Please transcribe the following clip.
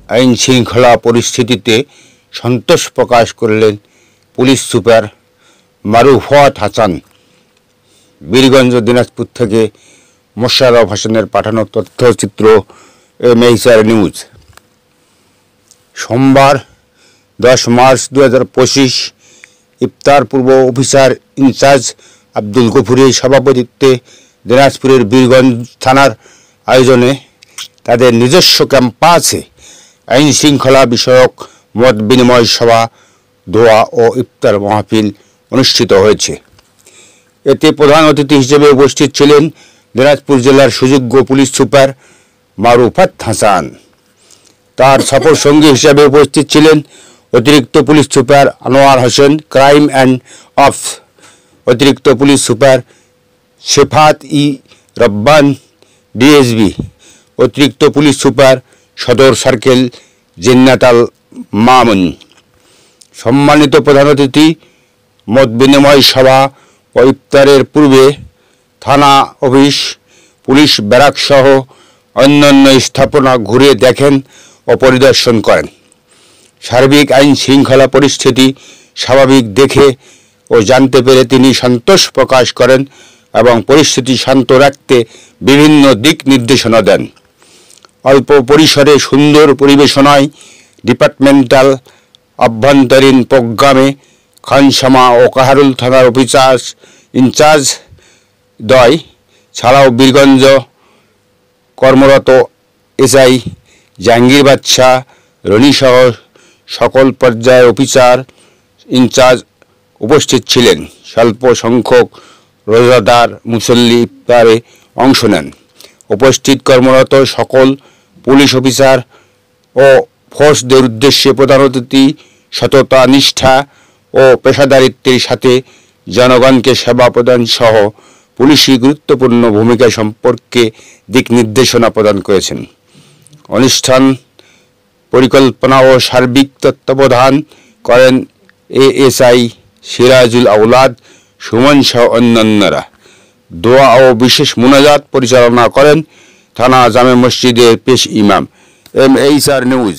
আইন শৃঙ্খলা পরিস্থিতিতে সন্তোষ প্রকাশ করলেন পুলিশ সুপার মারুফাত হাসান। বীরগঞ্জ দিনাজপুর থেকে মোশাররফ হোসেনের পাঠানো তথ্যচিত্র এমএইচআর নিউজ। সোমবার 10 মার্চ 2025 ইফতার পূর্ব অফিসার ইনচার্জ আব্দুল গফুরের সভাপতিত্বে দিনাজপুরের বীরগঞ্জ থানার আয়োজনে তাদের নিজস্ব ক্যাম্পাসে আইন শৃঙ্খলা বিষয়ক মত বিনিময় সভা, দোয়া ও ইফতার মাহফিল অনুষ্ঠিত হয়েছে। এতে প্রধান অতিথি হিসেবে উপস্থিত ছিলেন দিনাজপুর জেলার সুযোগ্য পুলিশ সুপার মারুফাত হাসান। তার সফর সঙ্গী হিসেবে উপস্থিত ছিলেন অতিরিক্ত police super Anwar Hossain, crime and of, অতিরিক্ত পুলিশ সুপার শেফাত ই রব্বান ডিএসবি, অতিরিক্ত পুলিশ সুপার সদর সার্কেল জিন্নাতাল মামুন। সম্মানিত প্রধান অতিথি মত বিনিময় সভা ও ইফতারের পূর্বে থানা অফিস, পুলিশ ব্যারাক সহ অন্যান্য স্থাপনা ঘুরে দেখেন ও পরিদর্শন করেন। সার্বিক আইন শৃঙ্খলা পরিস্থিতি স্বাভাবিক দেখে ও জানতে পেরে তিনি সন্তোষ প্রকাশ করেন এবং পরিস্থিতি শান্ত রাখতে বিভিন্ন দিক নির্দেশনা দেন। অল্প পরিসরে সুন্দর পরিবেশনায় ডিপার্টমেন্টাল অভ্যন্তরীণ প্রোগ্রামে খানসামা ও কাহারুল থানার অফিসার ইনচার্জ দ্বয় ছাড়াও বীরগঞ্জ কর্মরত এসআই জাহাঙ্গীর বাদশা, রনিসহ সকল পর্যায়ের অফিসার ইনচার্জ উপস্থিত ছিলেন। স্বল্প সংখ্যক রোজাদার মুসল্লি ইফতারে অংশ নেন। উপস্থিত কর্মরত সকল পুলিশ অফিসার ও ফোর্সদের উদ্দেশ্যে প্রধান অতিথি সততা, নিষ্ঠা ও পেশাদারিত্বের সাথে জনগণকে সেবা প্রদান সহ পুলিশি গুরুত্বপূর্ণ ভূমিকা সম্পর্কে দিক নির্দেশনা প্রদান করেছেন। অনুষ্ঠান পরিকল্পনা ও সার্বিক তত্ত্বাবধান করেন এএসআই সিরাজুল আওলাদ সুমন সহ অন্যান্যরা। দোয়া ও বিশেষ মুনাজাত পরিচালনা করেন থানা জামে মসজিদের পেশ ইমাম। এমএইচআর নিউজ।